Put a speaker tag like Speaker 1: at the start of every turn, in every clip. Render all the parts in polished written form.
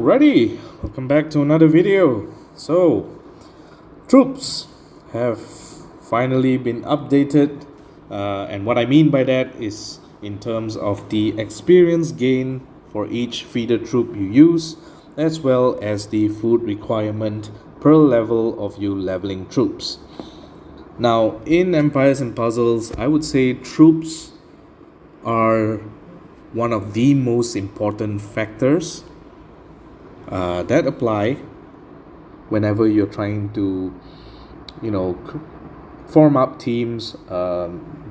Speaker 1: Alrighty, welcome back to another video. So, troops have finally been updated, and what I mean by that is in terms of the experience gain for each feeder troop you use, as well as the food requirement per level of you leveling troops. Now, in Empires and Puzzles, I would say troops are one of the most important factors that apply whenever you're trying to, form up teams,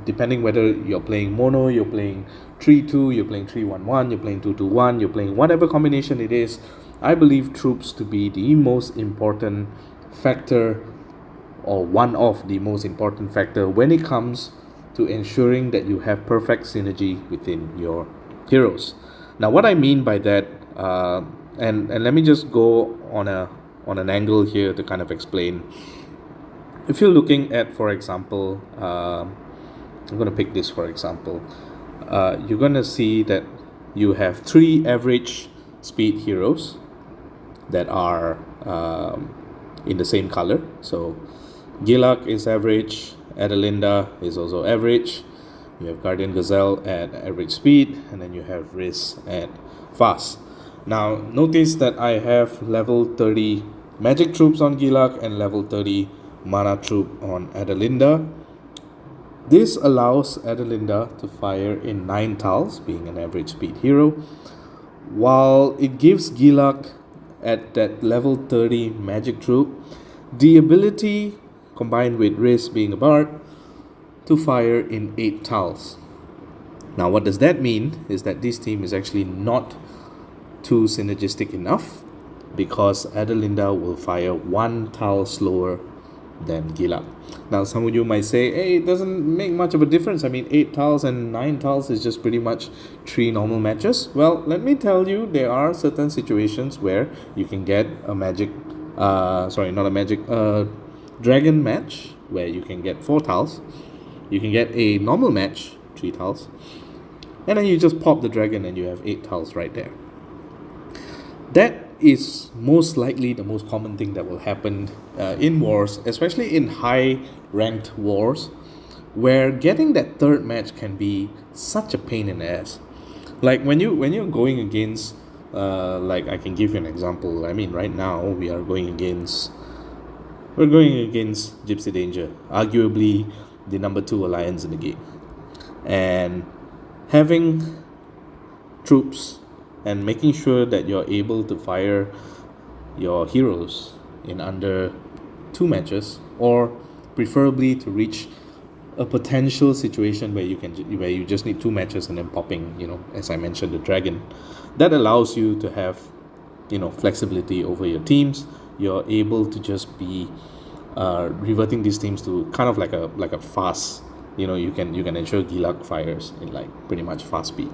Speaker 1: depending whether you're playing mono, you're playing 3-2, you're playing 3-1-1, you're playing 2-2-1, you're playing whatever combination it is. I believe troops to be the most important factor, or one of the most important factor when it comes to ensuring that you have perfect synergy within your heroes. Now, what I mean by that, and let me just go on an angle here to kind of explain. If you're looking at, for example, I'm going to pick this for example, you're going to see that you have 3 average speed heroes that are in the same color. So Gilak is average, Adelinda is also average, you have Guardian Gazelle at average speed, and then you have Riz at fast. Now, notice that I have level 30 magic troops on Gilak and level 30 mana troop on Adelinda. This allows Adelinda to fire in 9 tiles, being an average speed hero, while it gives Gilak at that level 30 magic troop the ability, combined with Riz being a bard, to fire in 8 tiles. Now, what does that mean is that this team is actually not too synergistic enough, because Adelinda will fire 1 tile slower than Gilak. Now, some of you might say, hey, it doesn't make much of a difference. I mean, 8 tiles and 9 tiles is just pretty much 3 normal matches. Well, let me tell you, there are certain situations where you can get a dragon match where you can get 4 tiles. You can get a normal match, 3 tiles, and then you just pop the dragon and you have 8 tiles right there. That is most likely the most common thing that will happen in wars, especially in high ranked wars, where getting that third match can be such a pain in the ass. Like when you're going against, like I can give you an example. I mean, right now we're going against Gypsy Danger, arguably the number 2 alliance in the game, and having troops and making sure that you're able to fire your heroes in under 2 matches, or preferably to reach a potential situation where you just need 2 matches and then popping, as I mentioned, the dragon. That allows you to have, flexibility over your teams. You're able to just be reverting these teams to kind of like a fast. You can ensure Gilak fires in like pretty much fast speed.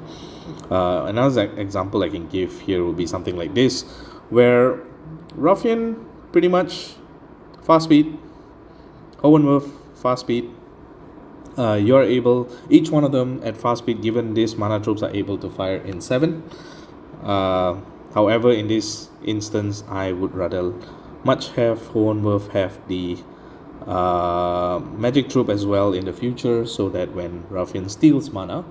Speaker 1: Another example I can give here would be something like this, where Ruffian pretty much fast speed, Hohenwurf fast speed. You're able, each one of them at fast speed, given this mana troops, are able to fire in 7. However, in this instance, I would rather much have Hohenwurf have the magic troop as well in the future, so that when Ruffian steals mana,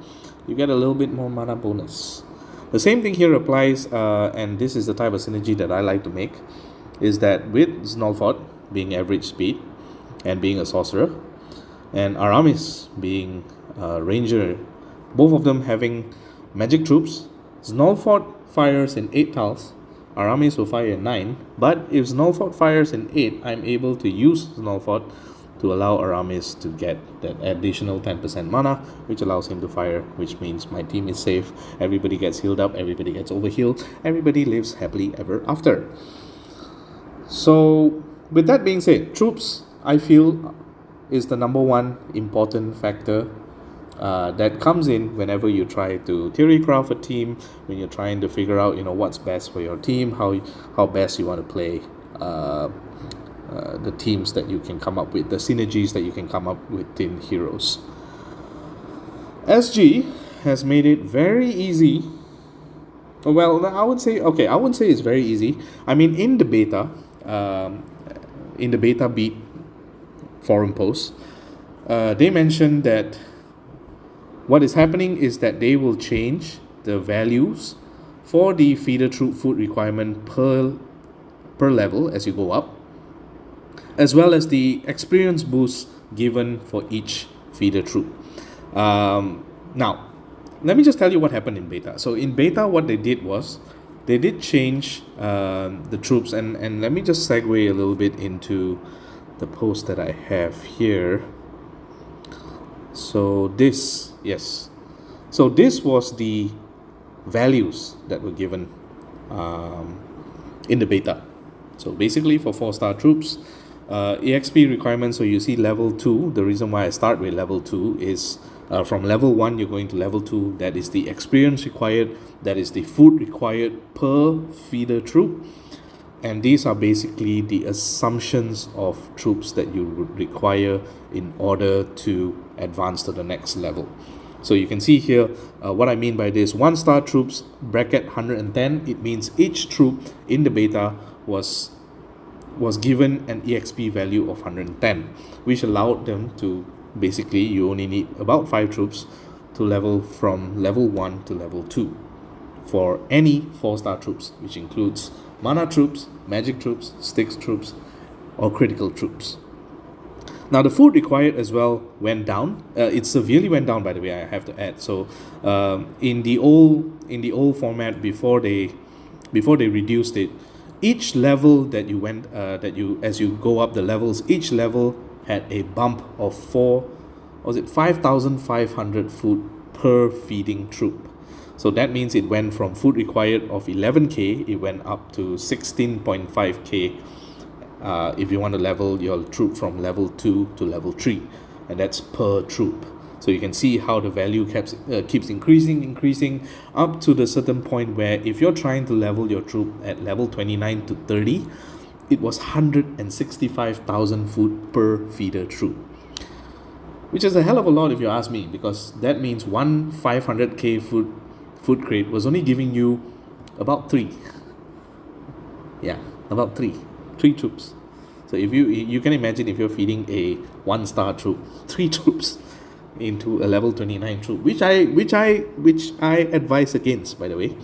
Speaker 1: you get a little bit more mana bonus. The same thing here applies, and this is the type of synergy that I like to make, is that with Snolfot being average speed and being a sorcerer, and Aramis being a ranger, both of them having magic troops, Snolfot fires in 8 tiles, Aramis will fire in 9, but if Snolfot fires in 8, I'm able to use Snolfot to allow Aramis to get that additional 10% mana, which allows him to fire, which means my team is safe, everybody gets healed up, everybody gets overhealed, everybody lives happily ever after. So, with that being said, troops, I feel, is the number 1 important factor that comes in whenever you try to theory craft a team, when you're trying to figure out what's best for your team, how best you want to play the teams that you can come up with, the synergies that you can come up within heroes. SG has made it very easy Well, I would say, okay, I wouldn't say it's very easy. I mean, um, in the beta beat forum post, they mentioned that what is happening is that they will change the values for the feeder troop food requirement per level as you go up, as well as the experience boost given for each feeder troop. Now, let me just tell you what happened in beta. So in beta, what they did was they did change the troops, and let me just segue a little bit into the post that I have here. So this, yes. So this was the values that were given in the beta. So basically for 4-star troops, EXP requirements, so you see level 2, the reason why I start with level 2 is from level 1 you're going to level 2, that is the experience required, that is the food required per feeder troop, and these are basically the assumptions of troops that you would require in order to advance to the next level. So you can see here what I mean by this. 1-star troops bracket 110, it means each troop in the beta was given an EXP value of 110, which allowed them to, basically you only need about 5 troops to level from level 1 to level 2 for any 4-star troops, which includes mana troops, magic troops, sticks troops, or critical troops. Now the food required as well went down. It severely went down, by the way, I have to add. So in the old format, before they reduced it, each level that you went as you go up the levels, each level had a bump of 5,500 food per feeding troop. So that means it went from food required of 11k, it went up to 16.5k if you want to level your troop from level 2 to level 3, and that's per troop. So you can see how the value keeps increasing up to the certain point where if you're trying to level your troop at level 29 to 30, it was 165,000 food per feeder troop, which is a hell of a lot if you ask me, because that means one 500k food crate was only giving you about 3. Yeah, about 3 troops. So if you can imagine, if you're feeding a 1-star troop 3 troops into a level 29 troop, which I advise against, by the way.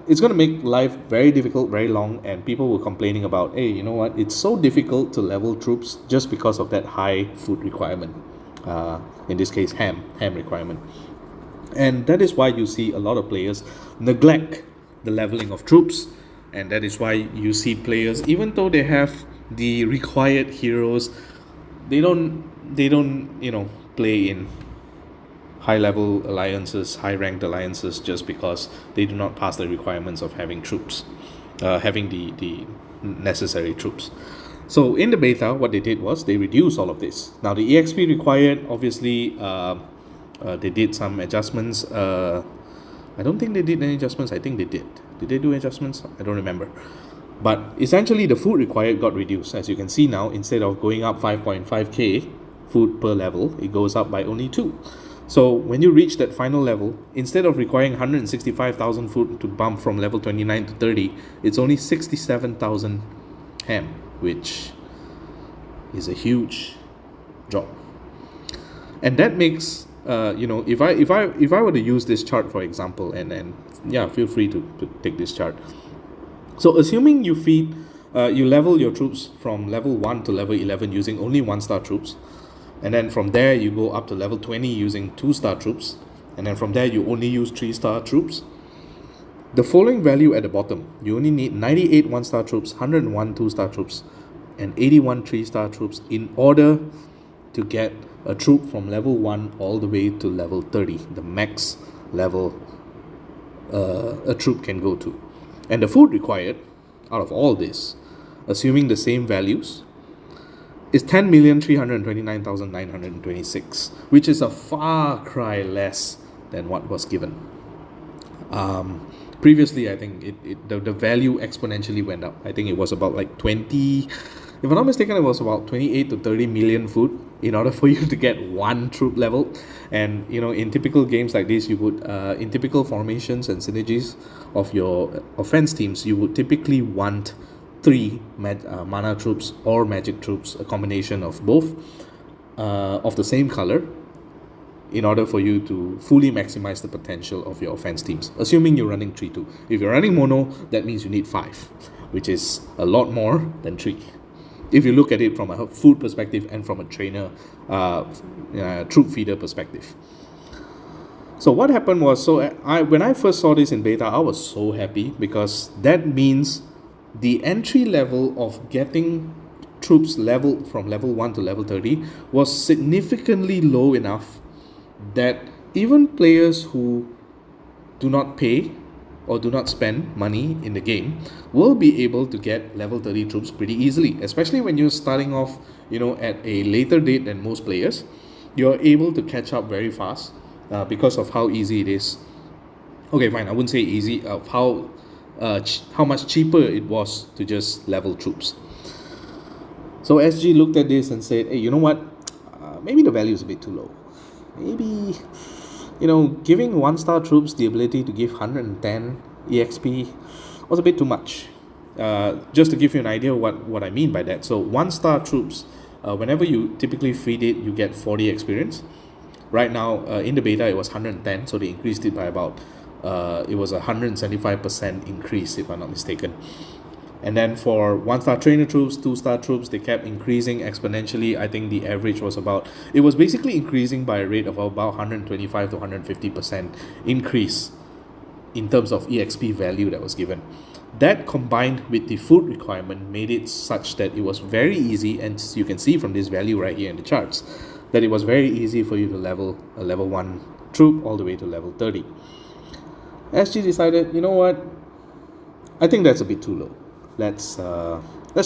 Speaker 1: It's going to make life very difficult, very long, and people were complaining about, hey, you know what, it's so difficult to level troops just because of that high food requirement, in this case ham requirement. And that is why you see a lot of players neglect the leveling of troops, and that is why you see players, even though they have the required heroes, they don't play in high level alliances, high ranked alliances, just because they do not pass the requirements of having troops, having the necessary troops. So in the beta, what they did was they reduced all of this. Now the EXP required, obviously, they did some adjustments. I don't think they did any adjustments. I think they did. Did they do adjustments? I don't remember. But essentially the food required got reduced. As you can see now, instead of going up 5.5k food per level, it goes up by only 2. So when you reach that final level, instead of requiring 165,000 food to bump from level 29 to 30, it's only 67,000 ham, which is a huge drop. And that makes if I were to use this chart, for example, and yeah, feel free to take this chart. So assuming you you level your troops from level 1 to level 11 using only 1-star troops, and then from there you go up to level 20 using 2-star troops, and then from there you only use 3-star troops. The following value at the bottom, you only need 98 1-star troops, 101 2-star troops, and 81 3-star troops in order to get a troop from level 1 all the way to level 30, the max level a troop can go to. And the food required out of all this, assuming the same values, is 10,329,926, which is a far cry less than what was given. Previously, I think the value exponentially went up. I think it was about like 20 if I'm not mistaken, it was about 28 to 30 million food in order for you to get one troop level. And in typical games like this, you would in typical formations and synergies of your offense teams, you would typically want three mana troops or magic troops, a combination of both, of the same color, in order for you to fully maximize the potential of your offense teams, assuming you're running 3-2. If you're running mono, that means you need 5, which is a lot more than 3. If you look at it from a food perspective and from a trainer troop feeder perspective. So what happened was, when I first saw this in beta, I was so happy, because that means the entry level of getting troops level from level 1 to level 30 was significantly low enough that even players who do not pay or do not spend money in the game will be able to get level 30 troops pretty easily, especially when you're starting off at a later date than most players. You're able to catch up very fast because of how easy it is. Okay, fine, I wouldn't say easy, of how much cheaper it was to just level troops. So SG looked at this and said, hey, you know what, maybe the value is a bit too low. Maybe giving 1-star troops the ability to give 110 EXP was a bit too much. Just to give you an idea what I mean by that. So 1-star troops, whenever you typically feed it, you get 40 experience. Right now, in the beta, it was 110, so they increased it by about, it was a 175% increase, if I'm not mistaken. And then for 1-star trainer troops, 2-star troops, they kept increasing exponentially. I think the average was it was basically increasing by a rate of about 125 to 150% increase in terms of EXP value that was given. That, combined with the food requirement, made it such that it was very easy, and you can see from this value right here in the charts, that it was very easy for you to level a level 1 troop all the way to level 30. SG decided, you know what, I think that's a bit too low. Let's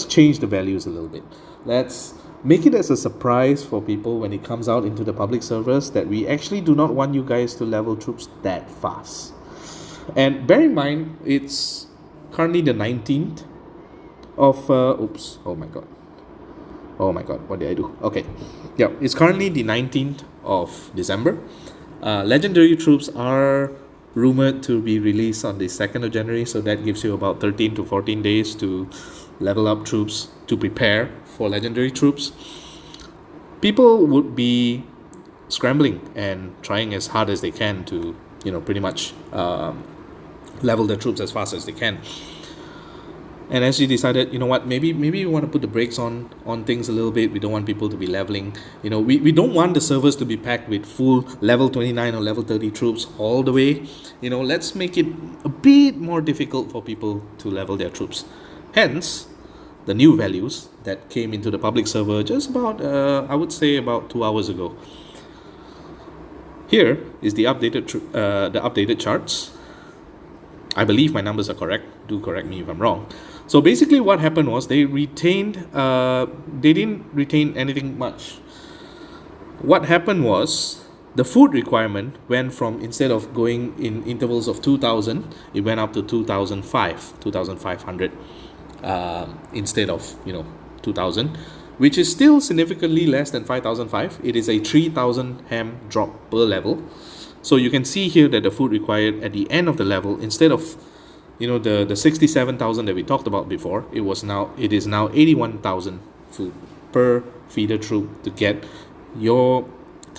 Speaker 1: change the values a little bit. Let's make it as a surprise for people when it comes out into the public servers, that we actually do not want you guys to level troops that fast. And bear in mind, it's currently the 19th of oh my god, what did I do? Okay, yeah, it's currently the 19th of December. Legendary troops are rumored to be released on the 2nd of January, so that gives you about 13 to 14 days to level up troops, to prepare for legendary troops. People would be scrambling and trying as hard as they can to pretty much level the troops as fast as they can. And as you decided, you know what, maybe we want to put the brakes on things a little bit. We don't want people to be leveling. We don't want the servers to be packed with full level 29 or level 30 troops all the way. Let's make it a bit more difficult for people to level their troops. Hence, the new values that came into the public server just about, I would say about 2 hours ago. Here is the updated charts. I believe my numbers are correct. Do correct me if I'm wrong. So basically what happened was they didn't retain anything much. What happened was the food requirement went from, instead of going in intervals of 2,000, it went up to 2,500 instead of 2,000, which is still significantly less than 5,005. It is a 3,000 ham drop per level. So you can see here that the food required at the end of the level, instead of the 67,000 that we talked about before, it is now 81,000 food per feeder troop to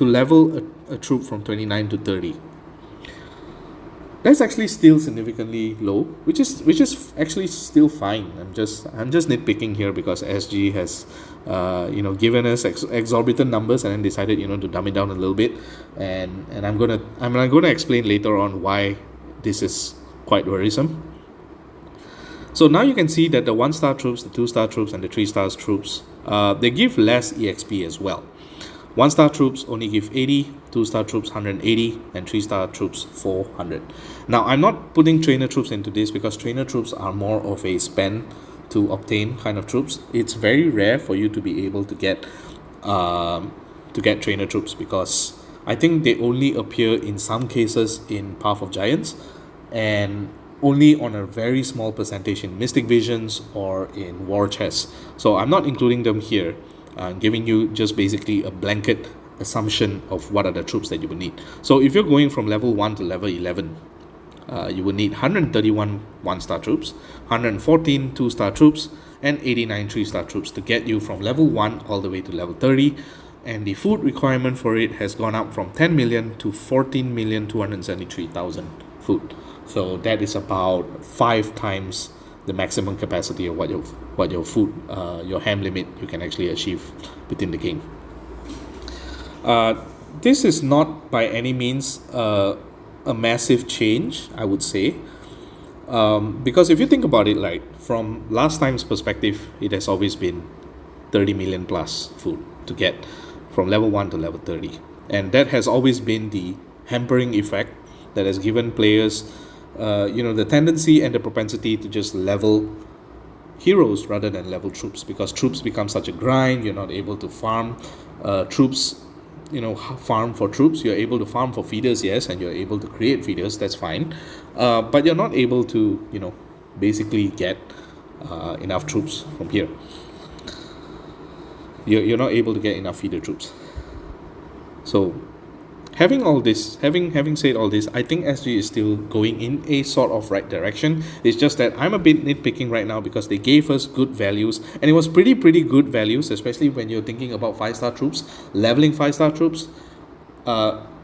Speaker 1: level a troop from 29 to 30. That's actually still significantly low, which is actually still fine. I'm just nitpicking here because SG has given us exorbitant numbers and then decided to dumb it down a little bit, and I'm gonna explain later on why this is quite worrisome. So now you can see that the 1-star troops, the 2-star troops, and the 3-star troops, they give less EXP as well. 1-star troops only give 80, 2-star troops 180, and 3-star troops 400. Now I'm not putting trainer troops into this because trainer troops are more of a spend to obtain kind of troops. It's very rare for you to be able to get trainer troops, because I think they only appear in some cases in Path of Giants, and only on a very small percentage in Mystic Visions or in War Chests. So I'm not including them here. I'm giving you just basically a blanket assumption of what are the troops that you would need. So if you're going from level 1 to level 11, you will need 131 1-star troops, 114 2-star troops, and 89 3-star troops to get you from level 1 all the way to level 30. And the food requirement for it has gone up from 10 million to 14,273,000 food. So that is about 5 times the maximum capacity of what your food, your ham limit you can actually achieve within the game. This is not by any means a massive change, I would say, because if you think about it, like from last time's perspective, it has always been 30 million plus food to get from level 1 to level 30, and that has always been the hampering effect that has given players the tendency and the propensity to just level heroes rather than level troops, because troops become such a grind. You're not able to farm troops, farm for troops. You're able to farm for feeders, yes, and you're able to create feeders, that's fine, but you're not able to basically get enough troops from here. You're not able to get enough feeder troops. So having said all this, I think SG is still going in a sort of right direction. It's just that I'm a bit nitpicking right now because they gave us good values, and it was pretty good values, especially when you're thinking about 5-star troops, leveling 5-star troops.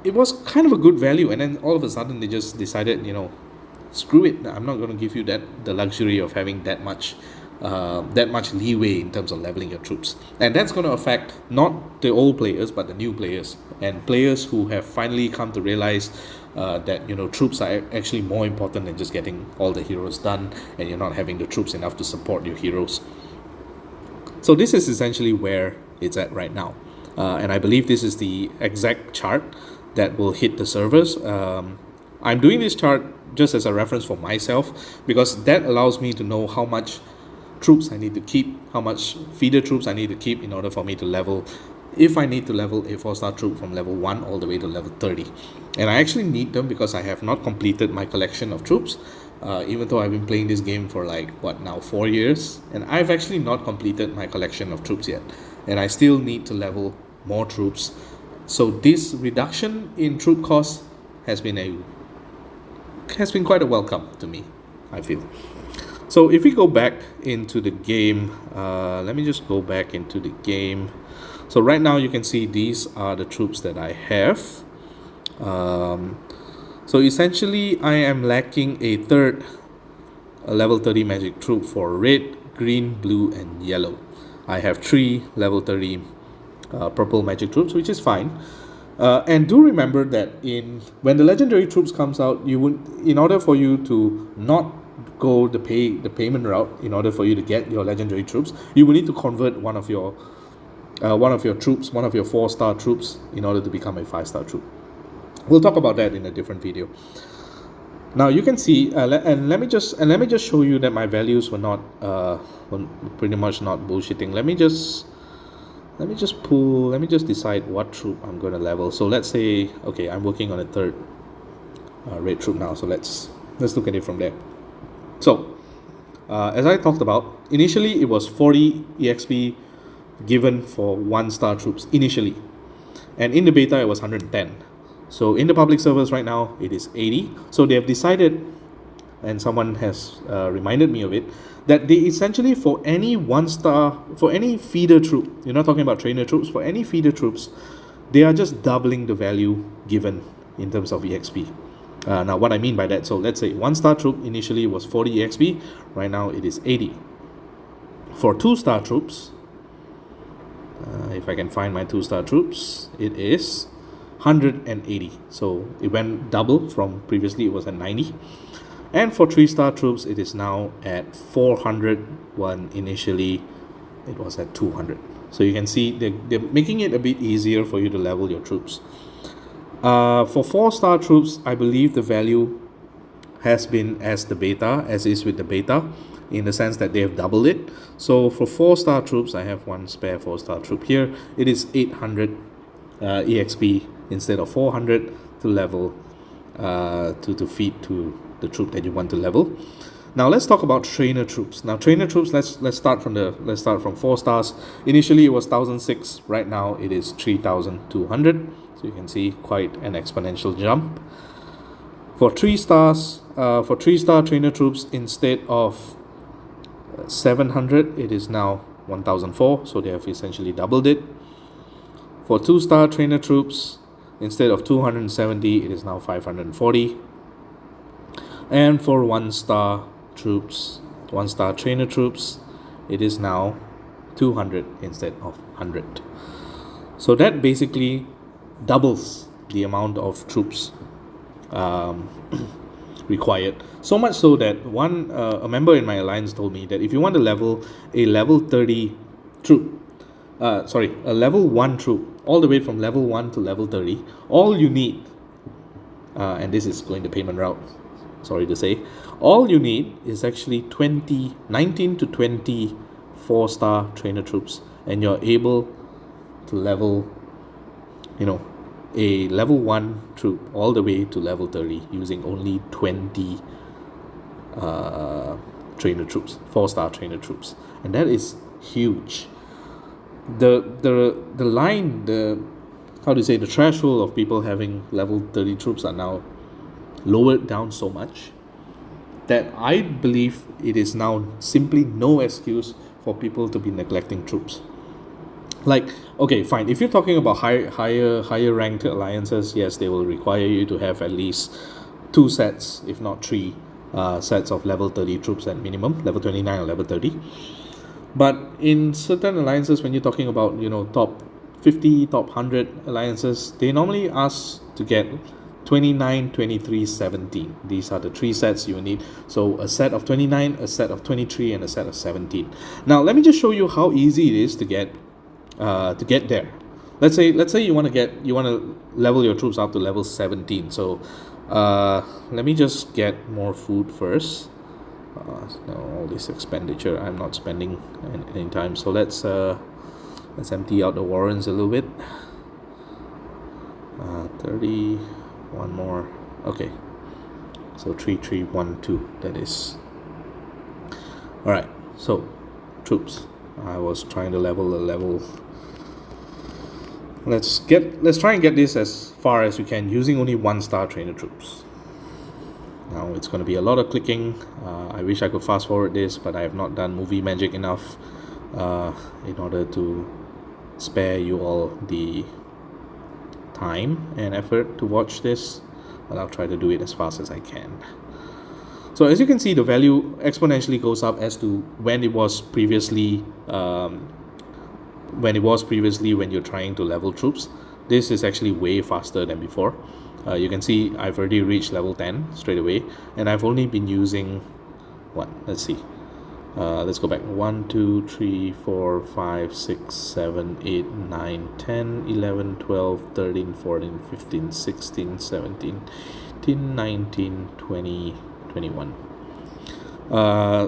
Speaker 1: It was kind of a good value, and then all of a sudden they just decided, screw it, I'm not going to give you the luxury of having that much leeway in terms of leveling your troops. And that's going to affect not the old players but the new players, and players who have finally come to realize that troops are actually more important than just getting all the heroes done, and you're not having the troops enough to support your heroes. So this is essentially where it's at right now, and I believe this is the exact chart that will hit the servers. I'm doing this chart just as a reference for myself, because that allows me to know how much troops I need to keep, how much feeder troops I need to keep in order for me to level, if I need to level a 4-star troop from level 1 all the way to level 30. And I actually need them because I have not completed my collection of troops, even though I've been playing this game for 4 years, and I've actually not completed my collection of troops yet, and I still need to level more troops. So this reduction in troop cost has been quite a welcome to me, I feel. So if we go back into the game, let me just go back into the game. So right now you can see these are the troops that I have. So essentially I am lacking a third level 30 magic troop for red, green, blue, and yellow. I have 3 level 30 purple magic troops, which is fine. And do remember that when the legendary troops comes out, in order for you to not go the payment route, in order for you to get your legendary troops, you will need to convert one of your troops, one of your 4-star troops, in order to become a 5-star troop. We'll talk about that in a different video. Now you can see, and let me just show you that my values were pretty much not bullshitting. Let me just decide what troop I'm going to level. So let's say, okay, I'm working on a third red troop now. So let's look at it from there. So as I talked about, initially it was 40 EXP given for 1-star troops initially, and in the beta it was 110. So in the public servers right now it is 80. So they have decided, and someone has reminded me of it, that they essentially, for any 1-star, for any feeder troop, you're not talking about trainer troops, for any feeder troops, they are just doubling the value given in terms of EXP. Now what I mean by that, so let's say 1-star troop initially was 40 EXP, right now it is 80. For 2-star troops, if I can find my 2-star troops, it is 180. So it went double from previously it was at 90. And for 3-star troops, it is now at 400, when initially it was at 200. So you can see they're making it a bit easier for you to level your troops. For 4-star troops, I believe the value has been as is with the beta, in the sense that they have doubled it. So for 4-star troops, I have one spare 4-star troop here. It is 800 EXP instead of 400 to level to feed to the troop that you want to level. Now let's talk about trainer troops. Now trainer troops, let's start from 4 stars. Initially it was 1006. Right now it is 3200. So you can see quite an exponential jump. For 3 stars, for 3-star trainer troops, instead of 700, it is now 1004. So they have essentially doubled it. For 2-star trainer troops, instead of 270, it is now 540. And for 1-star troops, 1-star trainer troops, it is now 200 instead of 100. So that basically doubles the amount of troops required. So much so that a member in my alliance told me that if you want to level a level 30 troop, a level 1 troop, all the way from level 1 to level 30, all you need, and this is going the payment route, sorry to say, all you need is actually 19 to 20 4-star trainer troops, and you're able to level, a level 1 troop all the way to level 30 using only 20 trainer troops, 4-star trainer troops, and that is huge. The line, the threshold of people having level 30 troops are now lowered down so much that I believe it is now simply no excuse for people to be neglecting troops. Like, okay, fine, if you're talking about higher ranked alliances, yes, they will require you to have at least 2 sets, if not 3 sets of level 30 troops at minimum, level 29 or level 30. But in certain alliances, when you're talking about, top 50, top 100 alliances, they normally ask to get 29, 23, 17. These are the 3 sets you need. So a set of 29, a set of 23, and a set of 17. Now let me just show you how easy it is to get there. Let's say you want to level your troops up to level 17. So let me just get more food first. All this expenditure I'm not spending any time. So let's empty out the warrants a little bit. 30. One more. Okay, so 3312, that is. All right, so troops, I was trying to level the level. Let's try and get this as far as we can using only 1-star trainer troops. Now it's going to be a lot of clicking. I wish I could fast forward this, but I have not done movie magic enough in order to spare you all the time and effort to watch this, but I'll try to do it as fast as I can. So as you can see, the value exponentially goes up as to when it was previously when you're trying to level troops. This is actually way faster than before. You can see I've already reached level 10 straight away, and I've only been using let's see, let's go back. 1 2 3 4 5 6 7 8 9 10 11 12 13 14 15 16 17 18 19 20 21.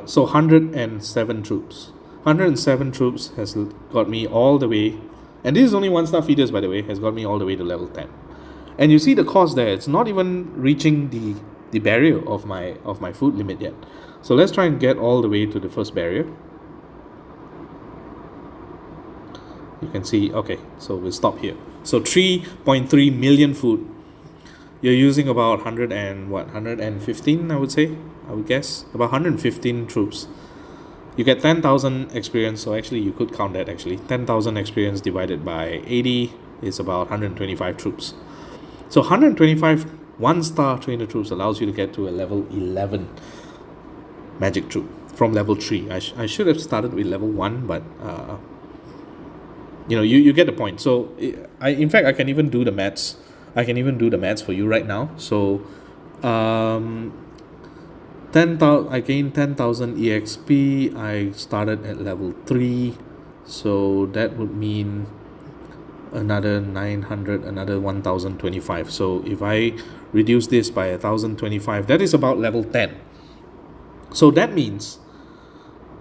Speaker 1: So 107 troops. 107 troops has got me all the way, and this is only 1-star feeders, by the way, has got me all the way to level 10. And you see the cost there, it's not even reaching the barrier of my food limit yet. So let's try and get all the way to the first barrier. You can see, okay, so we'll stop here. So 3.3 million food. You're using about 115, I would guess, about 115 troops. You get 10,000 experience, so actually you could count that actually. 10,000 experience divided by 80 is about 125 troops. So 125 1-star trainer troops allows you to get to a level 11 magic troop from level 3. I should have started with level 1, but you get the point. So in fact I can even do the maths. For you right now. So 10,000, I gained 10,000 EXP. I started at level 3, so that would mean another 900, another 1025. So if I reduce this by 1025, that is about level 10. So that means,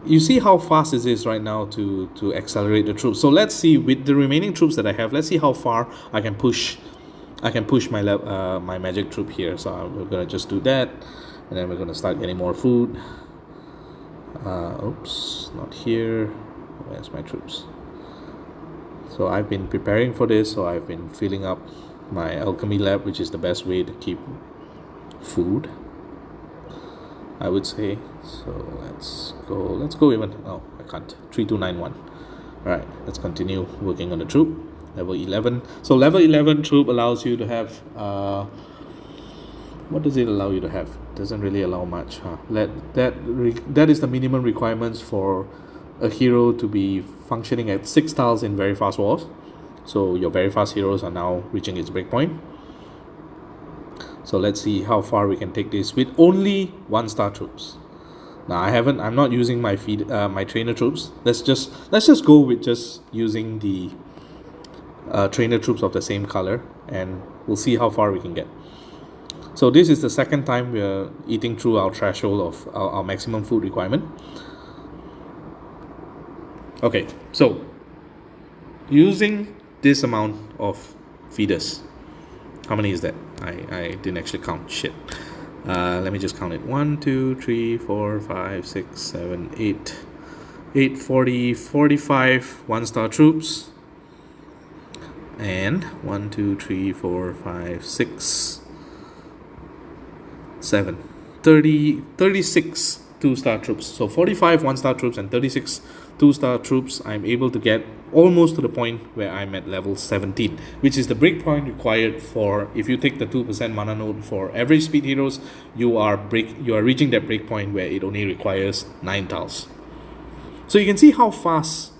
Speaker 1: you see how fast it is right now to accelerate the troops. So let's see, with the remaining troops that I have, let's see how far I can push my magic troop here. So we're gonna just do that, and then we're going to start getting more food. Oops, not here. Where's my troops? So I've been preparing for this, so I've been filling up my alchemy lab, which is the best way to keep food, I would say. So let's go even, oh, I can't, 3291. All right, let's continue working on the troop, level 11. So level 11 troop allows you to have, what does it allow you to have? Doesn't really allow much, huh? That is the minimum requirements for a hero to be functioning at 6 tiles in very fast wars. So your very fast heroes are now reaching its breakpoint. So let's see how far we can take this with only 1-star troops. Now I'm not using my my trainer troops. Let's just go with just using the trainer troops of the same color, and we'll see how far we can get. So this is the second time we're eating through our threshold of our maximum food requirement. Okay, so using this amount of feeders, how many is that? I didn't actually count. Shit. Let me just count it. 1, 2, 3, 4, 5, 6, 7, 8, 40, 45 1-star troops. And 1, 2, 3, 4, 5, 6, 7, 30, 36 2-star troops. So 45 1-star troops and 36 2-star troops. I'm able to get almost to the point where I'm at level 17, which is the breakpoint required for, if you take the 2% mana node for average speed heroes, you are reaching that breakpoint where it only requires 9 tiles. So you can see how fast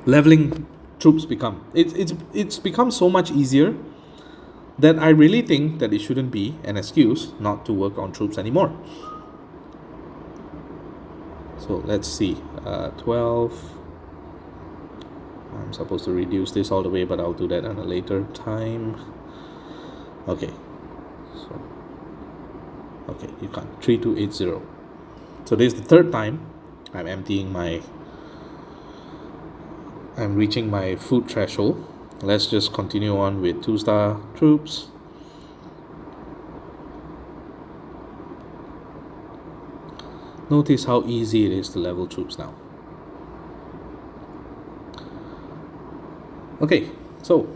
Speaker 1: leveling troops become. It's become so much easier that I really think that it shouldn't be an excuse not to work on troops anymore. So let's see, 12. I'm supposed to reduce this all the way, but I'll do that at a later time. Okay, so okay, you can't. 3280. So this is the third time I'm reaching my food threshold. Let's just continue on with 2-star troops. Notice how easy it is to level troops now. Okay, so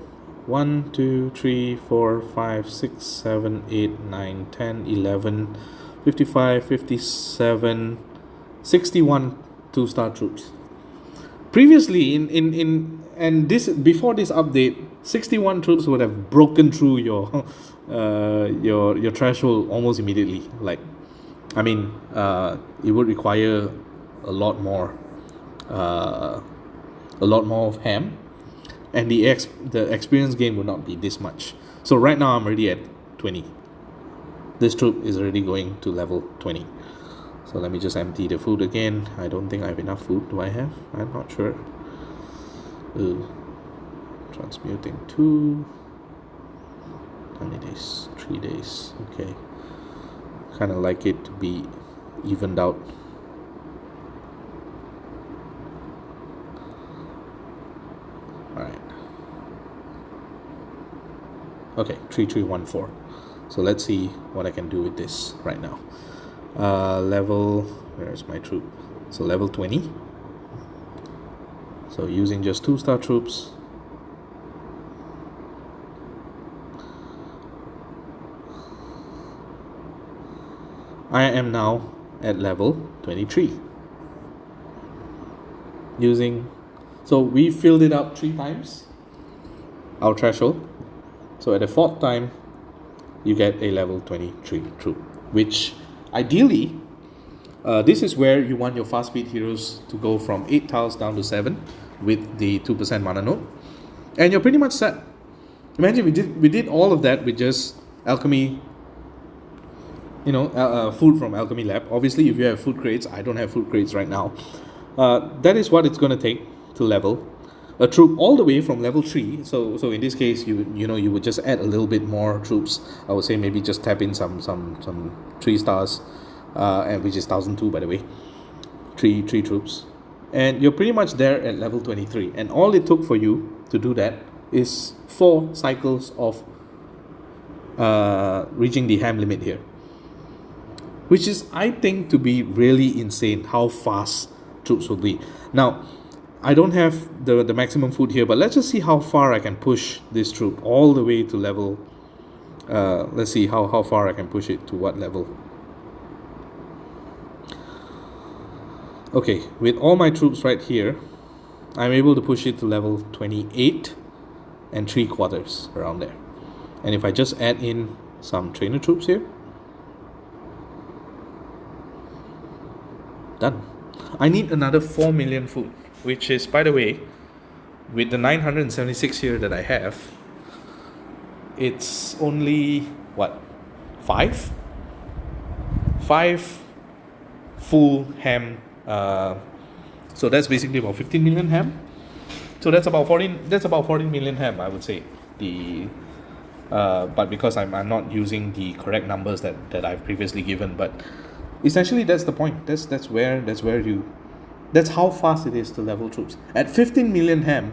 Speaker 1: 1, 2, 3, 4, 5, 6, 7, 8, 9, 10, 11, 55, 57, 61 2-star troops. Previously, before this update, 61 troops would have broken through your threshold almost immediately. Like, I mean, it would require a lot more of ham, and the experience gain would not be this much. So right now I'm already at 20. This troop is already going to level 20. So let me just empty the food again. I don't think I have enough food. Do I have? I'm not sure. Transmuting 2. How many days? 3 days. Okay. Kind of like it to be evened out. Alright. Okay, 3314. So let's see what I can do with this right now. Level, where's my troop? So level 20. So using just 2-star troops. I am now at level 23. So we filled it up 3 times, our threshold. So at the 4th time, you get a level 23 troop, which ideally, this is where you want your fast speed heroes to go from 8 tiles down to 7 with the 2% mana node, and you're pretty much set. Imagine we did all of that with just alchemy, food from alchemy lab. Obviously, if you have food crates, I don't have food crates right now. That is what it's going to take to level a troop all the way from level 3. So in this case, you would just add a little bit more troops. I would say maybe just tap in some 3 stars, and which is 1002 by the way. 3 troops, and you're pretty much there at level 23. And all it took for you to do that is 4 cycles of reaching the ham limit here. which is, I think, to be really insane how fast troops will be. Now, I don't have the maximum food here, but let's just see how far I can push this troop all the way to level. Let's see how far I can push it to what level. Okay, with all my troops right here, I'm able to push it to level 28 and 3/4 around there. And if I just add in some trainer troops here, done. I need another 4 million food, which is, by the way, with the 976 here that I have, it's only what, 5 full ham. So that's basically about 15 million ham. So that's about 14 million ham, I would say. But because I'm not using the correct numbers that I've previously given, but essentially that's the point. That's how fast it is to level troops. At 15 million ham,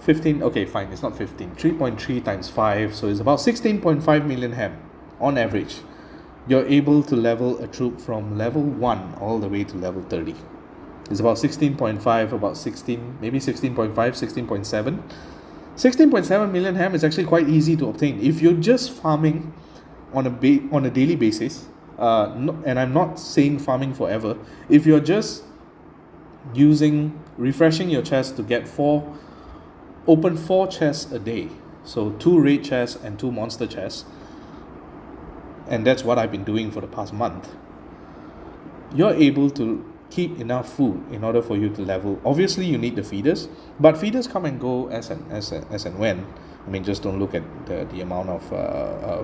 Speaker 1: 15, okay, fine, it's not 15, 3.3 times 5, so it's about 16.5 million ham on average. You're able to level a troop from level 1 all the way to level 30. It's about 16.5, about 16, maybe 16.5, 16.7. 16.7 million ham is actually quite easy to obtain. If you're just farming on a daily basis, and I'm not saying farming forever, if you're just refreshing your chest to get open 4 chests a day, so 2 raid chests and 2 monster chests, and that's what I've been doing for the past month, you're able to keep enough food in order for you to level. Obviously you need the feeders, but feeders come and go as and when. I mean, just don't look at the amount of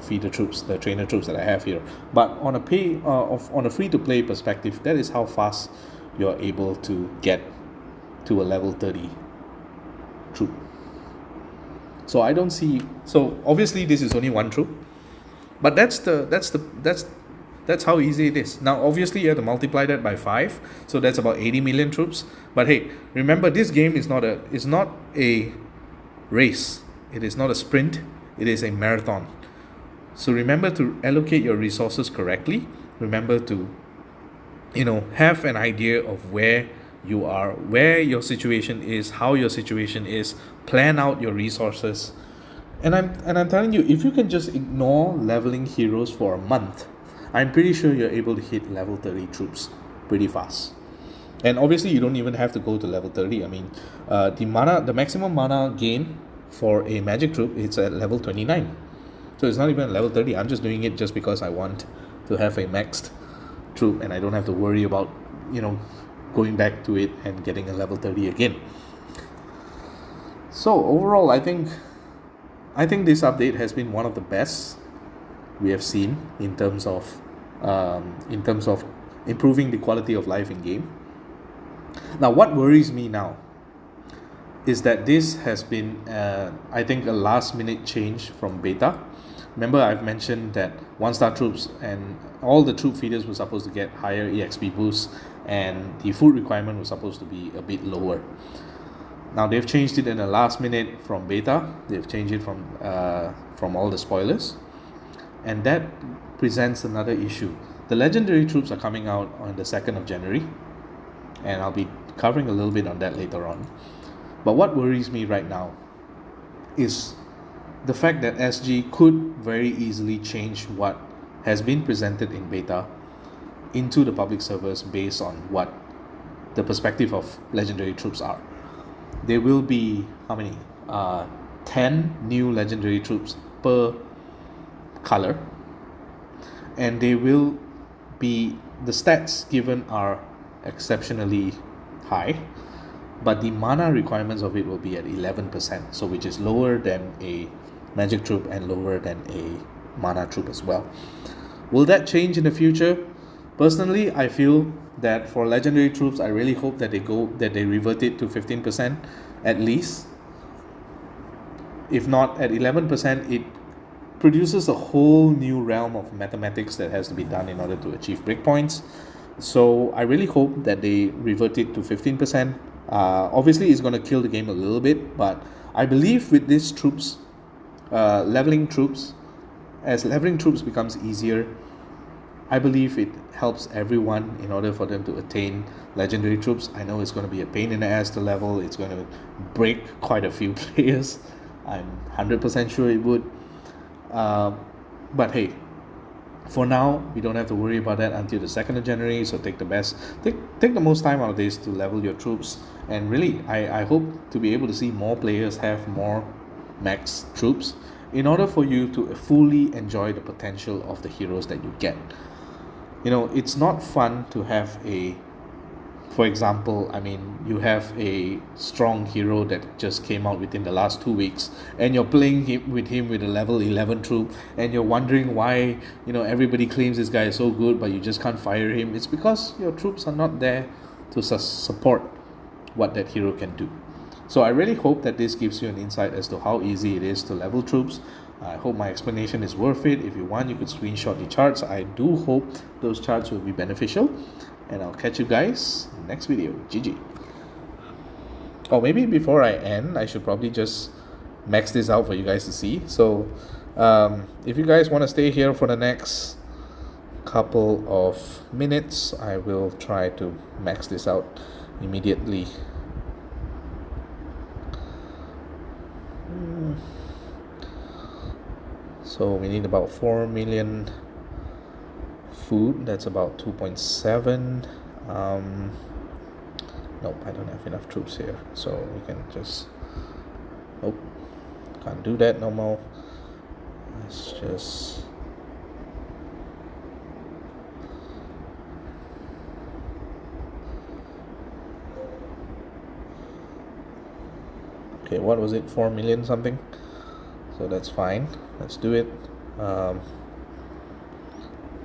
Speaker 1: feeder troops, the trainer troops that I have here. But on a free to play perspective, that is how fast you're able to get to a level 30 troop. So I don't see. So obviously this is only one troop, but that's how easy it is. Now obviously you have to multiply that by 5, so that's about 80 million troops. But hey, remember, this game is not a race. It is not a sprint. It is a marathon. So remember to allocate your resources correctly. Remember to have an idea of where you are, where your situation is, how your situation is. Plan out your resources. And I'm telling you, if you can just ignore leveling heroes for a month, I'm pretty sure you're able to hit level 30 troops pretty fast. And obviously you don't even have to go to level 30. I mean, the maximum mana gain for a magic troop, it's at level 29. So it's not even level 30. I'm just doing it just because I want to have a maxed troop and I don't have to worry about going back to it and getting a level 30 again. So overall, I think this update has been one of the best we have seen in terms of improving the quality of life in game. Now, what worries me now is that this has been, I think, a last-minute change from beta. Remember, I've mentioned that 1-star troops and all the troop feeders were supposed to get higher EXP boosts, and the food requirement was supposed to be a bit lower. Now they've changed it in the last minute from beta. They've changed it from all the spoilers, and that presents another issue. The legendary troops are coming out on the 2nd of January, and I'll be covering a little bit on that later on. But what worries me right now is the fact that SG could very easily change what has been presented in beta into the public servers based on what the perspective of legendary troops are. There will be how many? 10 new legendary troops per color, and they will be, the stats given are exceptionally high, but the mana requirements of it will be at 11%, so which is lower than a magic troop and lower than a mana troop as well. Will that change in the future? Personally, I feel that for legendary troops, I really hope that they revert it to 15% at least. If not at 11%, it produces a whole new realm of mathematics that has to be done in order to achieve breakpoints. So I really hope that they revert it to 15%. Obviously, it's going to kill the game a little bit, but I believe with these troops, leveling troops becomes easier, I believe it helps everyone in order for them to attain legendary troops. I know it's going to be a pain in the ass to level. It's going to break quite a few players. I'm 100% sure it would. But hey, for now, we don't have to worry about that until the 2nd of January. So take the most time out of this to level your troops. And really, I hope to be able to see more players have more max troops in order for you to fully enjoy the potential of the heroes that you get. You know, it's not fun to have for example, you have a strong hero that just came out within the last 2 weeks, and you're playing with him with a level 11 troop, and you're wondering why, everybody claims this guy is so good, but you just can't fire him. It's because your troops are not there to support what that hero can do. So I really hope that this gives you an insight as to how easy it is to level troops. I hope my explanation is worth it. If you want, you could screenshot the charts. I do hope those charts will be beneficial. And I'll catch you guys in the next video. GG. Oh, maybe before I end, I should probably just max this out for you guys to see. So if you guys want to stay here for the next couple of minutes, I will try to max this out immediately. So we need about 4 million food. That's about 2.7. Nope, I don't have enough troops here, so we can just, nope, can't do that no more. Let's just, okay, what was it, 4 million something? So that's fine, let's do it.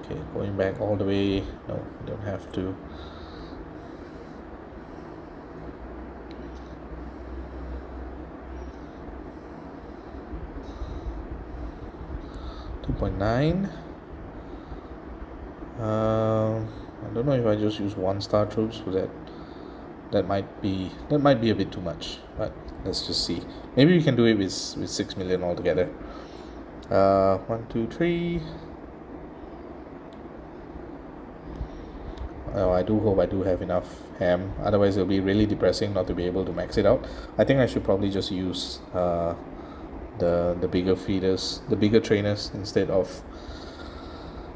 Speaker 1: Okay, going back all the way, no, we don't have to. .9. I don't know if I just use 1-star troops, but that might be a bit too much, but let's just see. Maybe we can do it with 6 million altogether. 1 2 3. Oh, I do hope I do have enough ham, otherwise it'll be really depressing not to be able to max it out. I think I should probably just use the bigger feeders, the bigger trainers, instead of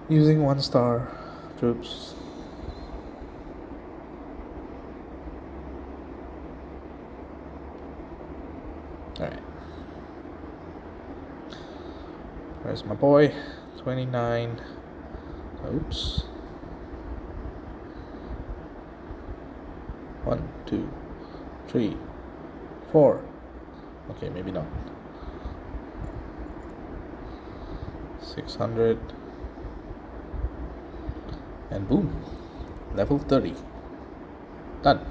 Speaker 1: using 1-star troops. Alright, where's my boy? 29. Oops. 1 2 3 4. Okay, maybe not. 600, and boom, level 30 done.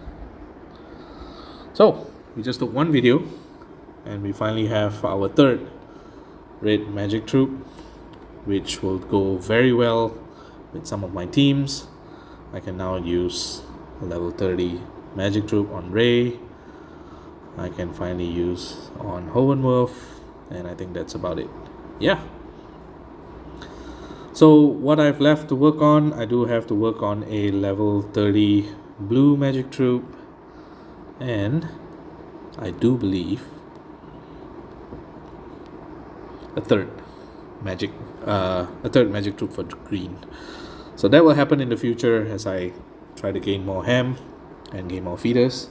Speaker 1: So we just took one video and we finally have our 3rd red magic troop, which will go very well with some of my teams. I can now use a level 30 magic troop on Ray. I can finally use on Hohenwurf, and I think that's about it. Yeah. So what I've left to work on, I do have to work on a level 30 blue magic troop, and I do believe a third magic troop for green. So that will happen in the future as I try to gain more ham and gain more feeders.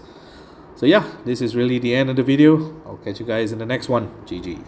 Speaker 1: So yeah, this is really the end of the video. I'll catch you guys in the next one. GG.